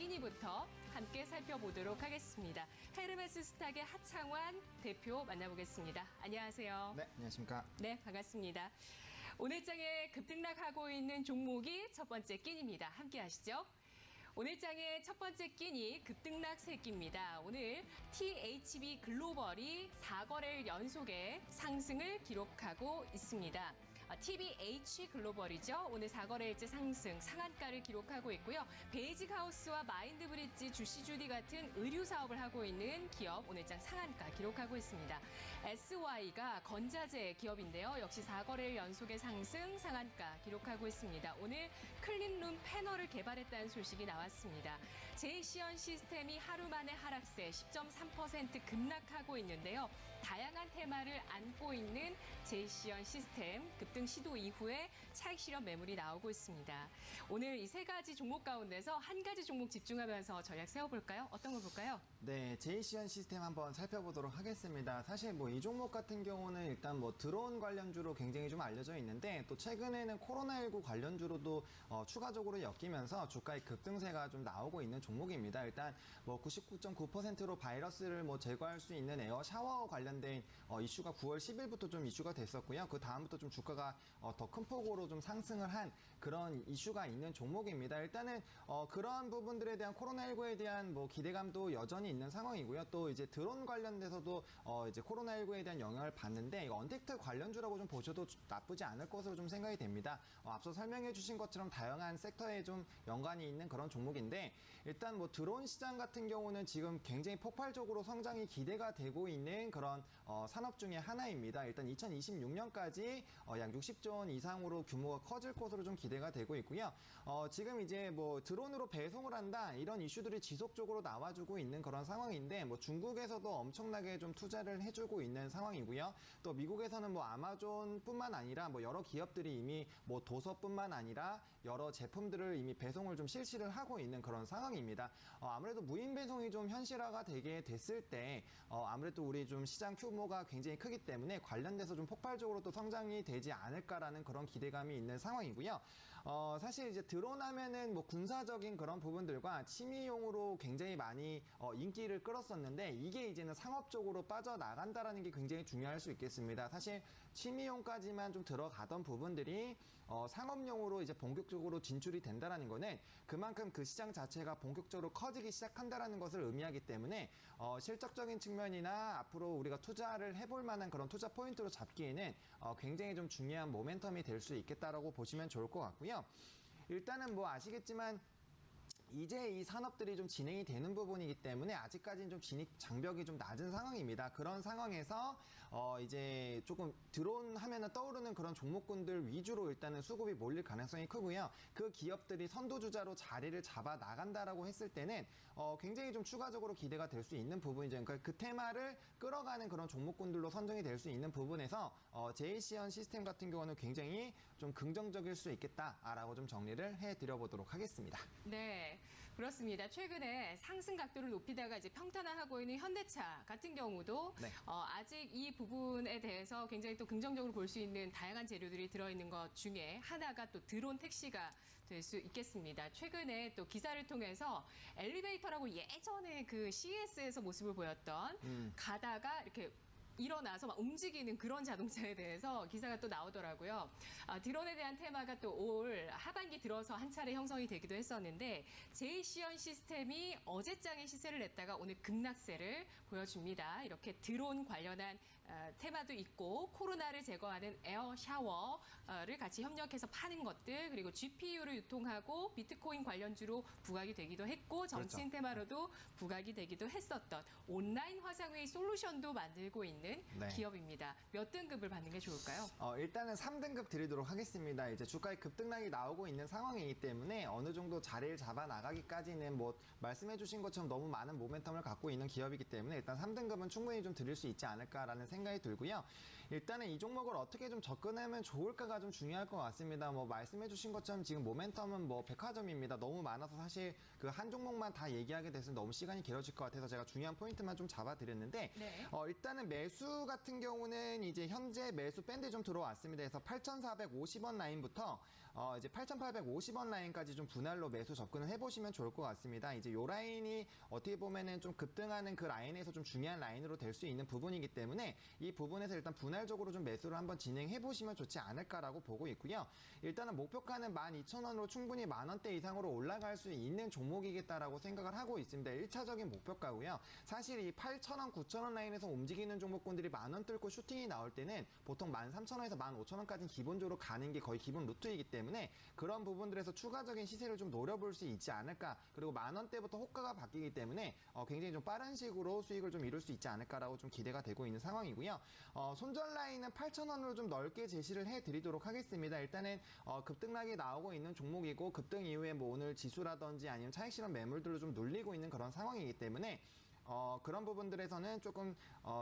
끼니부터 함께 살펴보도록 하겠습니다. 헤르메스 스탁의 하창환 대표 만나보겠습니다. 안녕하세요. 네, 안녕하십니까. 네, 반갑습니다. 오늘 장에 급등락하고 있는 종목이 첫 번째 끼니입니다. 함께 하시죠. 오늘 장의 첫 번째 끼니 급등락 새끼입니다. 오늘 THB 글로벌이 4거래일 연속의 상승을 기록하고 있습니다. TBH 글로벌이죠. 오늘 4거래일째 상승, 상한가를 기록하고 있고요. 베이직하우스와 마인드브릿지, 주시주디 같은 의류 사업을 하고 있는 기업 오늘장 상한가 기록하고 있습니다. SY가 건자재 기업인데요. 역시 4거래일 연속의 상승, 상한가 기록하고 있습니다. 오늘 클린룸 패널을 개발했다는 소식이 나왔습니다. 제이시언 시스템이 하루 만에 하락세 10.3% 급락하고 있는데요. 다양한 테마를 안고 있는 제이시언 시스템 급등 시도 이후에 차익 실현 매물이 나오고 있습니다. 오늘 이 세 가지 종목 가운데서 한 가지 종목 집중하면서 전략 세워볼까요? 어떤 걸 볼까요? 네, 제이시언 시스템 한번 살펴보도록 하겠습니다. 사실 이 종목 같은 경우는 일단 드론 관련주로 굉장히 좀 알려져 있는데 또 최근에는 코로나19 관련주로도 추가적으로 엮이면서 주가의 급등세가 좀 나오고 있는 종목입니다. 일단 99.9%로 바이러스를 제거할 수 있는 에어 샤워 관련된 이슈가 9월 10일부터 좀 이슈가 됐었고요. 그 다음부터 좀 주가가 더 큰 폭으로 좀 상승을 한 그런 이슈가 있는 종목입니다. 일단은 그러한 부분들에 대한 코로나19에 대한 기대감도 여전히 있는 상황이고요. 또 이제 드론 관련돼서도 이제 코로나19에 대한 영향을 받는데 언택트 관련주라고 좀 보셔도 나쁘지 않을 것으로 좀 생각이 됩니다. 앞서 설명해 주신 것처럼 다양한 섹터에 좀 연관이 있는 그런 종목인데 일단 드론 시장 같은 경우는 지금 굉장히 폭발적으로 성장이 기대가 되고 있는 그런 산업 중에 하나입니다. 일단 2026년까지 약 60조 원 이상으로 규모가 커질 것으로 좀 기대가 되고 있고요. 지금 이제 드론으로 배송을 한다 이런 이슈들이 지속적으로 나와주고 있는 그런 상황인데 중국에서도 엄청나게 좀 투자를 해주고 있는 상황이고요. 또 미국에서는 아마존뿐만 아니라 여러 기업들이 이미 도서뿐만 아니라 여러 제품들을 이미 배송을 좀 실시를 하고 있는 그런 상황입니다. 아무래도 무인 배송이 좀 현실화가 되게 됐을 때 아무래도 우리 좀 시장 규모가 굉장히 크기 때문에 관련돼서 좀 폭발적으로 또 성장이 되지 않을까라는 그런 기대감이 있는 상황이고요. 사실 이제 드론 하면은 군사적인 그런 부분들과 취미용으로 굉장히 많이 인기를 끌었었는데 이게 이제는 상업적으로 빠져나간다라는 게 굉장히 중요할 수 있겠습니다. 사실 취미용까지만 좀 들어가던 부분들이 상업용으로 이제 본격적으로 진출이 된다라는 거는 그만큼 그 시장 자체가 본격적으로 커지기 시작한다라는 것을 의미하기 때문에 실적적인 측면이나 앞으로 우리가 투자를 해볼 만한 그런 투자 포인트로 잡기에는 굉장히 좀 중요한 모멘텀이 될 수 있겠다라고 보시면 좋을 것 같고요. 일단은 아시겠지만 이제 이 산업들이 좀 진행이 되는 부분이기 때문에 아직까지는 좀 진입 장벽이 좀 낮은 상황입니다. 그런 상황에서 이제 조금 드론 하면은 떠오르는 그런 종목군들 위주로 일단은 수급이 몰릴 가능성이 크고요. 그 기업들이 선도주자로 자리를 잡아 나간다라고 했을 때는 굉장히 좀 추가적으로 기대가 될 수 있는 부분이죠. 그러니까 그 테마를 끌어가는 그런 종목군들로 선정이 될 수 있는 부분에서 제이시언 시스템 같은 경우는 굉장히 좀 긍정적일 수 있겠다라고 좀 정리를 해드려보도록 하겠습니다. 네. 그렇습니다. 최근에 상승 각도를 높이다가 이제 평탄화하고 있는 현대차 같은 경우도 네. 아직 이 부분에 대해서 굉장히 또 긍정적으로 볼 수 있는 다양한 재료들이 들어있는 것 중에 하나가 또 드론 택시가 될 수 있겠습니다. 최근에 또 기사를 통해서 엘리베이터라고 예전에 그 CES에서 모습을 보였던 가다가 이렇게 일어나서 막 움직이는 그런 자동차에 대해서 기사가 또 나오더라고요. 드론에 대한 테마가 또 올 하반기 들어서 한 차례 형성이 되기도 했었는데 제이시언 시스템이 어제장에 시세를 냈다가 오늘 급락세를 보여줍니다. 이렇게 드론 관련한 테마도 있고 코로나를 제거하는 에어 샤워를 같이 협력해서 파는 것들 그리고 GPU를 유통하고 비트코인 관련주로 부각이 되기도 했고 정치인 그렇죠. 테마로도 부각이 되기도 했었던 온라인 화상회의 솔루션도 만들고 있는 네. 기업입니다. 몇 등급을 받는 게 좋을까요? 일단은 3등급 드리도록 하겠습니다. 이제 주가의 급등락이 나오고 있는 상황이기 때문에 어느 정도 자리를 잡아 나가기까지는 말씀해 주신 것처럼 너무 많은 모멘텀을 갖고 있는 기업이기 때문에 일단 3등급은 충분히 좀 드릴 수 있지 않을까라는 생각이 들고요. 일단은 이 종목을 어떻게 좀 접근하면 좋을까가 좀 중요할 것 같습니다. 말씀해 주신 것처럼 지금 모멘텀은 백화점입니다. 너무 많아서 사실 그 한 종목만 다 얘기하게 돼서 너무 시간이 길어질 것 같아서 제가 중요한 포인트만 좀 잡아드렸는데 네. 일단은 매수 같은 경우는 이제 현재 매수 밴드 좀 들어왔습니다. 그래서 8,450원 라인부터 이제 8,850원 라인까지 좀 분할로 매수 접근을 해보시면 좋을 것 같습니다. 이제 요 라인이 어떻게 보면은 좀 급등하는 그 라인에서 좀 중요한 라인으로 될 수 있는 부분이기 때문에 이 부분에서 일단 분할적으로 좀 매수를 한번 진행해 보시면 좋지 않을까라고 보고 있고요. 일단은 목표가는 12,000원으로 충분히 만원대 이상으로 올라갈 수 있는 종목이겠다라고 생각을 하고 있습니다. 1차적인 목표가고요. 사실 이 8,000원, 9,000원 라인에서 움직이는 종목군들이 만원 뚫고 슈팅이 나올 때는 보통 13,000원에서 15,000원까지 기본적으로 가는 게 거의 기본 루트이기 때문에 그런 부분들에서 추가적인 시세를 좀 노려볼 수 있지 않을까. 그리고 만원대부터 호가가 바뀌기 때문에 굉장히 좀 빠른 식으로 수익을 좀 이룰 수 있지 않을까라고 좀 기대가 되고 있는 상황이고요. 손절 라인은 8,000원으로 좀 넓게 제시를 해드리도록 하겠습니다. 일단은 급등락이 나오고 있는 종목이고 급등 이후에 뭐 오늘 지수라든지 아니면 차익 실현 매물들로 좀 눌리고 있는 그런 상황이기 때문에 그런 부분들에서는 조금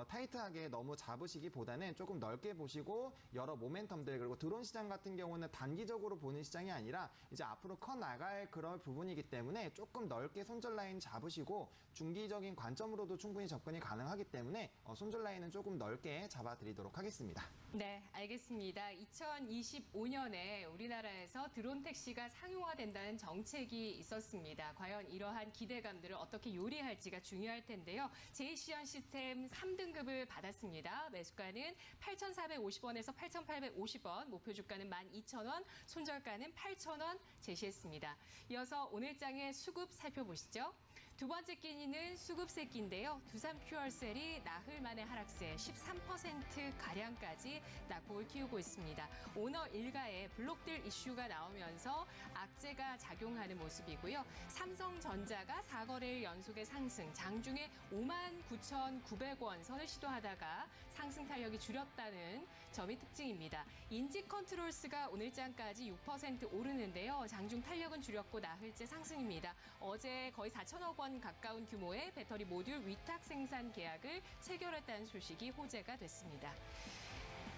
타이트하게 너무 잡으시기보다는 조금 넓게 보시고 여러 모멘텀들 그리고 드론 시장 같은 경우는 단기적으로 보는 시장이 아니라 이제 앞으로 커 나갈 그런 부분이기 때문에 조금 넓게 손절 라인 잡으시고 중기적인 관점으로도 충분히 접근이 가능하기 때문에 손절 라인은 조금 넓게 잡아드리도록 하겠습니다. 네, 알겠습니다. 2025년에 우리나라에서 드론 택시가 상용화된다는 정책이 있었습니다. 과연 이러한 기대감들을 어떻게 요리할지가 중요할 텐데요. 제이시언 시스템 3등급을 받았습니다. 매수가는 8,450원에서 8,850원, 목표 주가는 12,000원, 손절가는 8,000원 제시했습니다. 이어서 오늘 장의 수급 살펴보시죠. 두 번째 끼니는 수급세끼인데요. 두산 큐얼셀이 나흘 만에 하락세 13%가량까지 낙폭을 키우고 있습니다. 오너 일가에 블록딜 이슈가 나오면서 악재가 작용하는 모습이고요. 삼성전자가 4거래일 연속의 상승, 장중에 59,900원 선을 시도하다가 상승 탄력이 줄였다는 점이 특징입니다. 인지컨트롤스가 오늘장까지 6% 오르는데요. 장중 탄력은 줄였고 나흘째 상승입니다. 어제 거의 4천억 원 가까운 규모의 배터리 모듈 위탁 생산 계약을 체결했다는 소식이 호재가 됐습니다.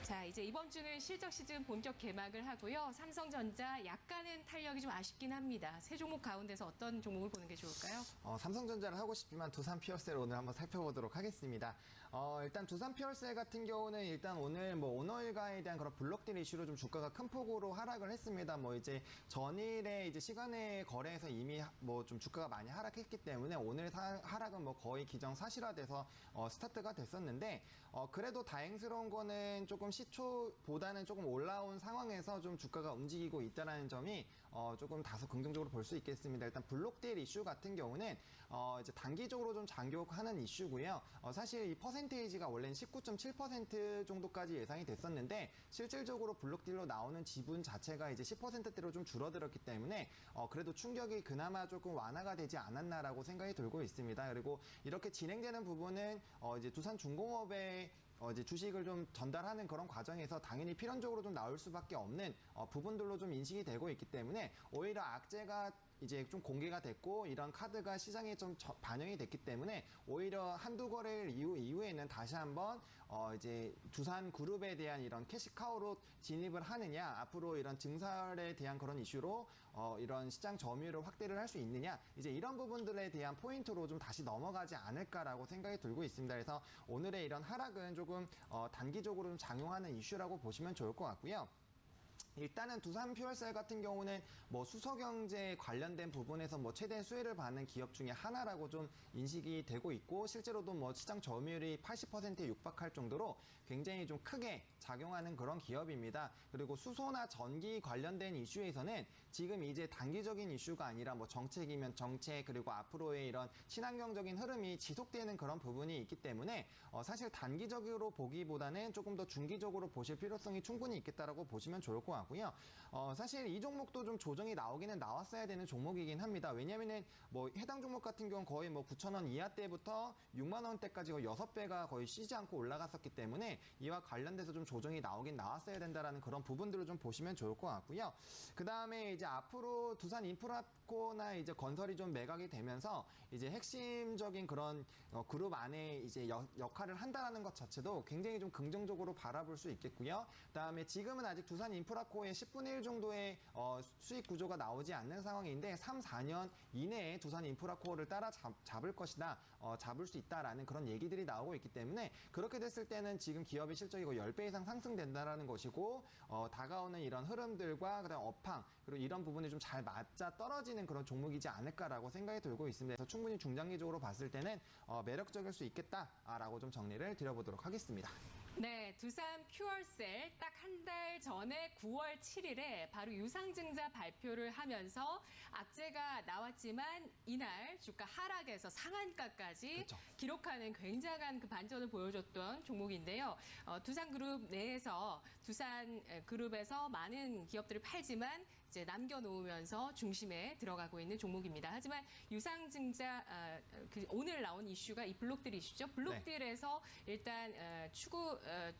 자, 이제 이번 주는 실적 시즌 본격 개막을 하고요. 삼성전자 약간은 탄력이 좀 아쉽긴 합니다. 세 종목 가운데서 어떤 종목을 보는 게 좋을까요? 삼성전자를 하고 싶지만 두산 퓨어셀 오늘 한번 살펴보도록 하겠습니다. 일단 두산 퓨어셀 같은 경우는 일단 오늘 뭐 오너일가에 대한 그런 블록딜 이슈로 좀 주가가 큰 폭으로 하락을 했습니다. 뭐 이제 전일에 이제 시간의 거래에서 이미 뭐 좀 주가가 많이 하락했기 때문에 오늘 하락은 뭐 거의 기정사실화돼서 스타트가 됐었는데 그래도 다행스러운 거는 조금 시초보다는 조금 올라온 상황에서 좀 주가가 움직이고 있다는 점이 조금 다소 긍정적으로 볼 수 있겠습니다. 일단 블록딜 이슈 같은 경우는 이제 단기적으로 좀 장기화하는 이슈고요. 사실 이 퍼센테이지가 원래는 19.7% 정도까지 예상이 됐었는데 실질적으로 블록딜로 나오는 지분 자체가 이제 10%대로 좀 줄어들었기 때문에 그래도 충격이 그나마 조금 완화가 되지 않았나라고 생각이 들고 있습니다. 그리고 이렇게 진행되는 부분은 이제 두산중공업의 이제 주식을 좀 전달하는 그런 과정에서 당연히 필연적으로 좀 나올 수밖에 없는 부분들로 좀 인식이 되고 있기 때문에 오히려 악재가 이제 좀 공개가 됐고 이런 카드가 시장에 좀 반영이 됐기 때문에 오히려 한두 거래일 이후에는 다시 한번 이제 두산 그룹에 대한 이런 캐시카우로 진입을 하느냐 앞으로 이런 증설에 대한 그런 이슈로 이런 시장 점유율을 확대를 할 수 있느냐 이제 이런 부분들에 대한 포인트로 좀 다시 넘어가지 않을까라고 생각이 들고 있습니다. 그래서 오늘의 이런 하락은 조금 단기적으로 좀 작용하는 이슈라고 보시면 좋을 것 같고요. 일단은 두산 퓨얼셀 같은 경우는 뭐 수소경제 관련된 부분에서 뭐 최대 수혜를 받는 기업 중에 하나라고 좀 인식이 되고 있고 실제로도 뭐 시장 점유율이 80%에 육박할 정도로 굉장히 좀 크게 작용하는 그런 기업입니다. 그리고 수소나 전기 관련된 이슈에서는 지금 이제 단기적인 이슈가 아니라 뭐 정책이면 정책 그리고 앞으로의 이런 친환경적인 흐름이 지속되는 그런 부분이 있기 때문에 사실 단기적으로 보기보다는 조금 더 중기적으로 보실 필요성이 충분히 있겠다라고 보시면 좋을 것 같고요. 사실 이 종목도 좀 조정이 나오기는 나왔어야 되는 종목이긴 합니다. 왜냐면은 뭐 해당 종목 같은 경우는 거의 뭐 9,000원 이하대부터 6만 원대까지 거의 6배가 거의 쉬지 않고 올라갔었기 때문에 이와 관련돼서 좀 조정이 나오긴 나왔어야 된다라는 그런 부분들을 좀 보시면 좋을 것 같고요. 그 다음에 이제 앞으로 두산 인프라코나 이제 건설이 좀 매각이 되면서 이제 핵심적인 그런 그룹 안에 이제 역할을 한다라는 것 자체도 굉장히 좀 긍정적으로 바라볼 수 있겠고요. 그 다음에 지금은 아직 두산 인프라코 인프라코어의 10분의 1 정도의 수익 구조가 나오지 않는 상황인데 3, 4년 이내에 두산 인프라코어를 따라잡을 것이다, 잡을 수 있다라는 그런 얘기들이 나오고 있기 때문에 그렇게 됐을 때는 지금 기업의 실적이 10배 이상 상승된다라는 것이고 다가오는 이런 흐름들과 그다음 업황 그리고 이런 부분이 좀 잘 맞아 떨어지는 그런 종목이지 않을까라고 생각이 들고 있습니다. 그래서 충분히 중장기적으로 봤을 때는 매력적일 수 있겠다라고 좀 정리를 드려보도록 하겠습니다. 네, 두산 퓨얼셀 딱 한 달 전에 9월 7일에 바로 유상증자 발표를 하면서 악재가 나왔지만 이날 주가 하락에서 상한가까지 그렇죠. 기록하는 굉장한 그 반전을 보여줬던 종목인데요. 두산그룹 내에서 두산그룹에서 많은 기업들을 팔지만 이제 남겨놓으면서 중심에 들어가고 있는 종목입니다. 하지만 유상증자 오늘 나온 이슈가 이 블록딜 이슈죠. 블록딜에서 일단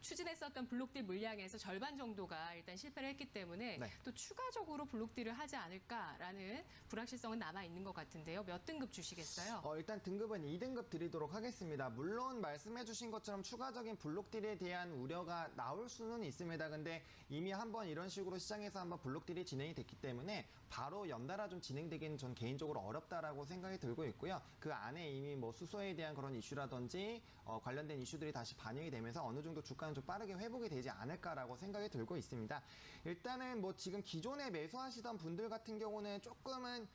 추진했었던 블록딜 물량에서 절반 정도가 일단 실패를 했기 때문에 네. 또 추가적으로 블록딜을 하지 않을까라는 불확실성은 남아 있는 것 같은데요. 몇 등급 주시겠어요? 일단 등급은 2등급 드리도록 하겠습니다. 물론 말씀해주신 것처럼 추가적인 블록딜에 대한 우려가 나올 수는 있습니다. 근데 이미 한번 이런 식으로 시장에서 한번 블록딜이 진행이 됐기 때문에 바로 연달아 좀 진행되기는 전 개인적으로 어렵다라고 생각이 들고 있고요. 그 안에 이미 뭐 수소에 대한 그런 이슈라든지 관련된 이슈들이 다시 반영이 되면서 어느 정도 주가는 좀 빠르게 회복이 되지 않을까라고 생각이 들고 있습니다. 일단은 뭐 지금 기존에 매수하시던 분들 같은 경우는 조금은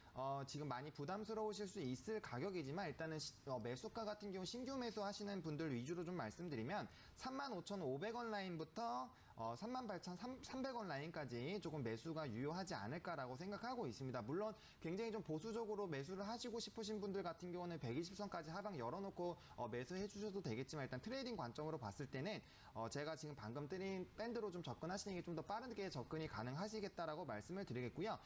지금 많이 부담스러우실 수 있을 가격이지만 일단은 매수가 같은 경우 신규 매수하시는 분들 위주로 좀 말씀드리면 35,500원 라인부터 38,300원 라인까지 조금 매수가 유효하지 않을까라고 생각하고 있습니다. 물론 굉장히 좀 보수적으로 매수를 하시고 싶으신 분들 같은 경우는 120선까지 하방 열어놓고 매수해 주셔도 되겠지만 일단 트레이딩 관점으로 봤을 때는 제가 지금 방금 드린 밴드로 좀 접근하시는 게 좀 더 빠르게 접근이 가능하시겠다라고 말씀을 드리겠고요.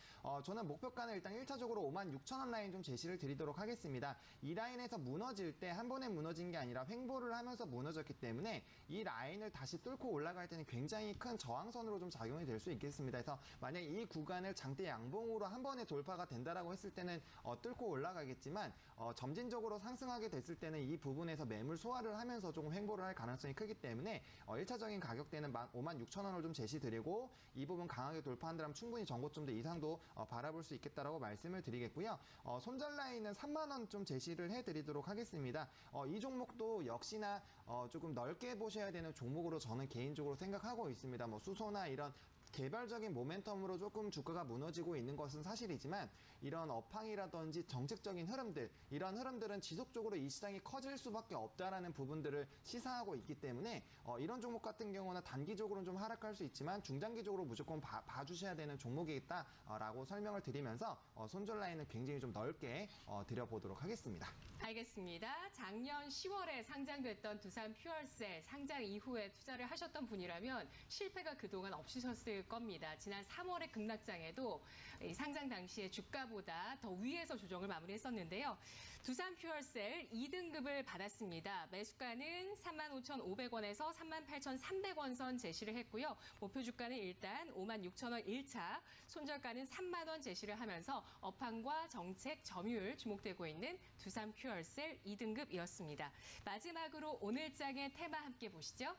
저는 목표가는 일단 1차적으로 56,000원 라인 좀 제시를 드리도록 하겠습니다. 이 라인에서 무너질 때 한 번에 무너진 게 아니라 횡보를 하면서 무너졌기 때문에 이 라인을 다시 뚫고 올라갈 때는 굉장히 큰 저항선으로 좀 작용이 될 수 있겠습니다. 그래서 만약 이 구간을 장대 양봉으로 한 번에 돌파가 된다라고 했을 때는 뚫고 올라가겠지만 점진적으로 상승하게 됐을 때는 이 부분에서 매물 소화를 하면서 조금 횡보를 할 가능성이 크기 때문에 1차적인 가격대는 56,000원을 좀 제시드리고 이 부분 강하게 돌파한다면 충분히 전고점대 이상도 바라볼 수 있겠다라고 말씀을 드리겠고요. 손절 라인은 3만원 좀 제시를 해드리도록 하겠습니다. 이 종목도 역시나 조금 넓게 보셔야 되는 종목으로 저는 개인적으로 생각하고 있습니다. 뭐 수소나 이런 개별적인 모멘텀으로 조금 주가가 무너지고 있는 것은 사실이지만 이런 업황이라든지 정책적인 흐름들 이런 흐름들은 지속적으로 이 시장이 커질 수밖에 없다라는 부분들을 시사하고 있기 때문에 이런 종목 같은 경우는 단기적으로는 좀 하락할 수 있지만 중장기적으로 무조건 봐주셔야 되는 종목이겠다라고 설명을 드리면서 손절 라인은 굉장히 좀 넓게 드려보도록 하겠습니다. 알겠습니다. 작년 10월에 상장됐던 두산 퓨얼셀 상장 이후에 투자를 하셨던 분이라면 실패가 그동안 없으셨을 겁니다. 지난 3월의 급락장에도 이 상장 당시에 주가보다 더 위에서 조정을 마무리했었는데요. 두산 퓨얼셀 2등급을 받았습니다. 매수가는 35,500원에서 38,300원 선 제시를 했고요. 목표 주가는 일단 56,000원 1차, 손절가는 3만 원 제시를 하면서 업황과 정책 점유율 주목되고 있는 두산 퓨얼셀 2등급이었습니다. 마지막으로 오늘 장의 테마 함께 보시죠.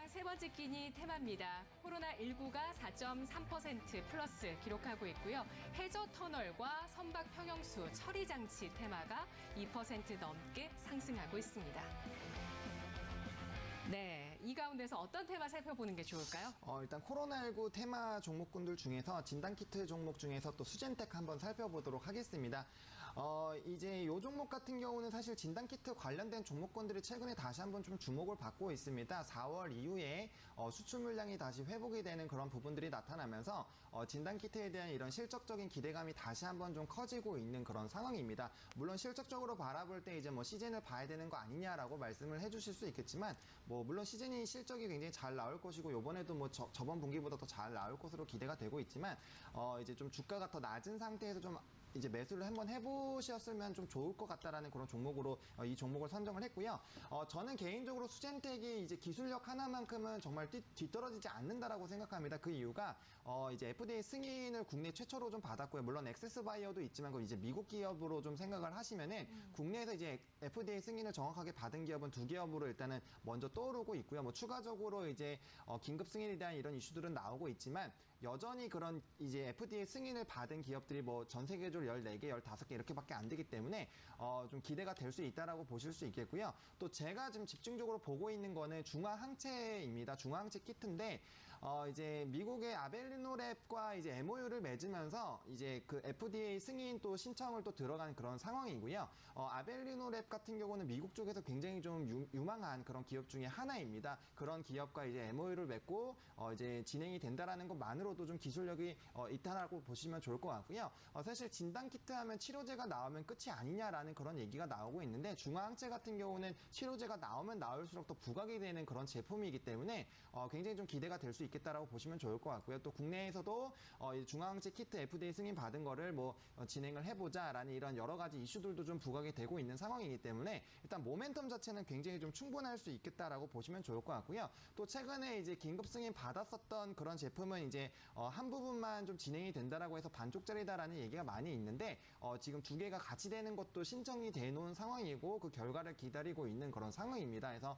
세 번째 끼니 테마입니다. 코로나19가 4.3% 플러스 기록하고 있고요. 해저 터널과 선박 평형수 처리 장치 테마가 2% 넘게 상승하고 있습니다. 네, 이 가운데서 어떤 테마 살펴보는 게 좋을까요? 일단 코로나19 테마 종목군들 중에서 진단키트 종목 중에서 또 수젠텍 한번 살펴보도록 하겠습니다. 이제 이 종목 같은 경우는 사실 진단키트 관련된 종목군들이 최근에 다시 한번 좀 주목을 받고 있습니다. 4월 이후에 수출 물량이 다시 회복이 되는 그런 부분들이 나타나면서 진단키트에 대한 이런 실적적인 기대감이 다시 한번 좀 커지고 있는 그런 상황입니다. 물론 실적적으로 바라볼 때 이제 뭐 시즌을 봐야 되는 거 아니냐라고 말씀을 해주실 수 있겠지만 뭐 물론 시즌이 실적이 굉장히 잘 나올 것이고 이번에도 뭐 저번 분기보다 더 잘 나올 것으로 기대가 되고 있지만 이제 좀 주가가 더 낮은 상태에서 좀 이제 매수를 한번 해보셨으면 좀 좋을 것 같다라는 그런 종목으로 이 종목을 선정을 했고요. 저는 개인적으로 수젠텍이 이제 기술력 하나만큼은 정말 뒤떨어지지 않는다라고 생각합니다. 그 이유가 이제 FDA 승인을 국내 최초로 좀 받았고요. 물론 엑세스바이어도 있지만 그건 이제 미국 기업으로 좀 생각을 하시면은 국내에서 이제 FDA 승인을 정확하게 받은 기업은 2기업으로 일단은 먼저 떠오르고 있고요. 뭐 추가적으로 이제 긴급 승인에 대한 이런 이슈들은 나오고 있지만 여전히 그런 이제 FDA 승인을 받은 기업들이 뭐 전 세계적으로 14개, 15개 이렇게밖에 안 되기 때문에 좀 기대가 될 수 있다라고 보실 수 있겠고요. 또 제가 지금 집중적으로 보고 있는 거는 중화항체입니다. 중화항체 키트인데 이제 미국의 아벨리노랩과 이제 MOU를 맺으면서 이제 그 FDA 승인 또 신청을 또 들어간 그런 상황이고요. 아벨리노랩 같은 경우는 미국 쪽에서 굉장히 좀 유망한 그런 기업 중에 하나입니다. 그런 기업과 이제 MOU를 맺고 이제 진행이 된다라는 것만으로도 좀 기술력이 있다라고 보시면 좋을 것 같고요. 사실 진단 키트 하면 치료제가 나오면 끝이 아니냐라는 그런 얘기가 나오고 있는데 중화항체 같은 경우는 치료제가 나오면 나올수록 더 부각이 되는 그런 제품이기 때문에 굉장히 좀 기대가 될 수 있겠다라고 보시면 좋을 것 같고요. 또 국내에서도 이 중화항체 키트 FDA 승인 받은 거를 뭐 진행을 해보자라는 이런 여러 가지 이슈들도 좀 부각이 되고 있는 상황이기 때문에 일단 모멘텀 자체는 굉장히 좀 충분할 수 있겠다라고 보시면 좋을 것 같고요. 또 최근에 이제 긴급 승인 받았었던 그런 제품은 이제 한 부분만 좀 진행이 된다라고 해서 반쪽짜리다라는 얘기가 많이 있는데 지금 두 개가 같이 되는 것도 신청이 돼 놓은 상황이고 그 결과를 기다리고 있는 그런 상황입니다. 그래서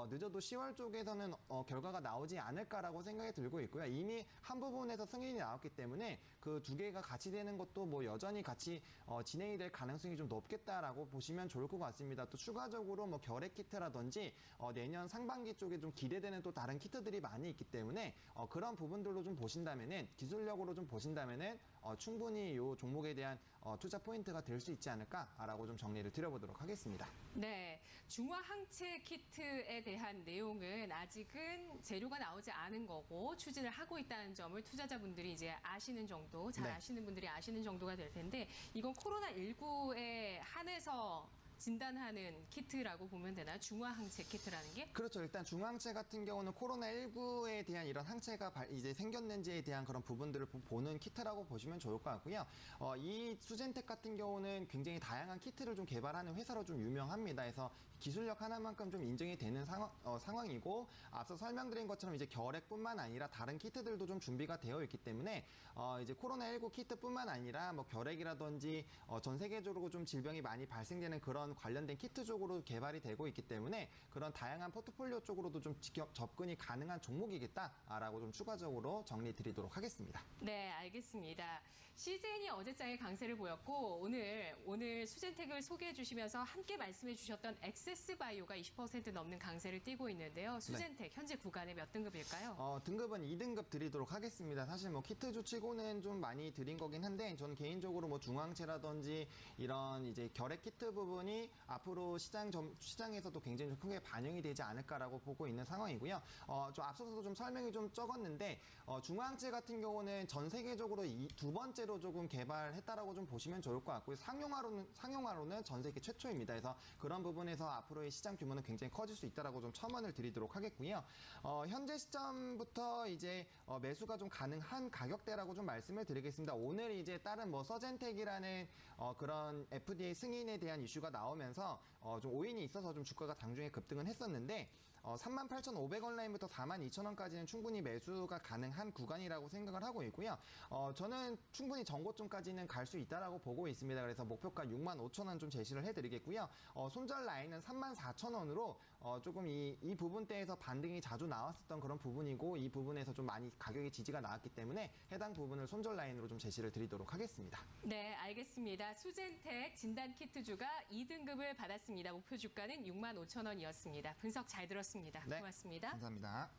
늦어도 10월 쪽에서는 결과가 나오지 않을까라고 생각이 들고 있고요. 이미 한 부분에서 승인이 나왔기 때문에 그 두 개가 같이 되는 것도 뭐 여전히 같이 진행이 될 가능성이 좀 높겠다라고 보시면 좋을 것 같습니다. 또 추가적으로 뭐 결핵 키트라든지 내년 상반기 쪽에 좀 기대되는 또 다른 키트들이 많이 있기 때문에 그런 부분들로 좀 보신다면은 기술력으로 좀 보신다면은 충분히 이 종목에 대한 투자 포인트가 될 수 있지 않을까라고 좀 정리를 드려보도록 하겠습니다. 네, 중화항체 키트에 대한 내용은 아직은 재료가 나오지 않은 거고 추진을 하고 있다는 점을 투자자분들이 이제 아시는 정도, 잘 네. 아시는 분들이 아시는 정도가 될 텐데 이건 코로나19에 한해서 진단하는 키트라고 보면 되나요? 중화항체 키트라는 게? 그렇죠. 일단 중항체 같은 경우는 코로나19에 대한 이런 항체가 이제 생겼는지에 대한 그런 부분들을 보는 키트라고 보시면 좋을 것 같고요. 이 수젠텍 같은 경우는 굉장히 다양한 키트를 좀 개발하는 회사로 좀 유명합니다. 그래서 기술력 하나만큼 좀 인정이 되는 상황이고 앞서 설명드린 것처럼 이제 결핵뿐만 아니라 다른 키트들도 좀 준비가 되어 있기 때문에 이제 코로나19 키트뿐만 아니라 뭐 결핵이라든지 전 세계적으로 좀 질병이 많이 발생되는 그런 관련된 키트 쪽으로 개발이 되고 있기 때문에 그런 다양한 포트폴리오 쪽으로도 좀 접근이 가능한 종목이겠다라고 좀 추가적으로 정리 드리도록 하겠습니다. 네, 알겠습니다. CJN이 어제장에 강세를 보였고 오늘 수젠텍을 소개해 주시면서 함께 말씀해 주셨던 엑세스바이오가 20% 넘는 강세를 띠고 있는데요. 수젠텍 현재 구간에 몇 등급일까요? 등급은 2등급 드리도록 하겠습니다. 사실 뭐 키트 주치고는 좀 많이 드린 거긴 한데 저는 개인적으로 뭐 중항체라든지 이런 이제 결핵 키트 부분이 앞으로 시장에서도 굉장히 좀 크게 반영이 되지 않을까라고 보고 있는 상황이고요. 좀 앞서서도 좀 설명이 좀 적었는데 중항체 같은 경우는 전 세계적으로 두 번째로 조금 개발했다라고 좀 보시면 좋을 것 같고요. 상용화로는 전 세계 최초입니다. 그래서 그런 부분에서 앞으로의 시장 규모는 굉장히 커질 수 있다라고 좀 첨언을 드리도록 하겠고요. 현재 시점부터 이제 매수가 좀 가능한 가격대라고 좀 말씀을 드리겠습니다. 오늘 이제 다른 뭐 서젠텍이라는 그런 FDA 승인에 대한 이슈가 나오면서 좀 오인이 있어서 좀 주가가 장중에 급등은 했었는데 38,500원 라인부터 42,000원까지는 충분히 매수가 가능한 구간이라고 생각을 하고 있고요. 저는 충분히 전고점까지는 갈 수 있다라고 보고 있습니다. 그래서 목표가 65,000원 좀 제시를 해드리겠고요. 손절 라인은 34,000원으로 조금 이 부분대에서 반등이 자주 나왔었던 그런 부분이고 이 부분에서 좀 많이 가격의 지지가 나왔기 때문에 해당 부분을 손절 라인으로 좀 제시를 드리도록 하겠습니다. 네, 알겠습니다. 수젠텍 진단 키트주가 2등급을 받았습니다. 목표 주가는 65,000원이었습니다. 분석 잘 들었습니다. 네, 고맙습니다. 감사합니다.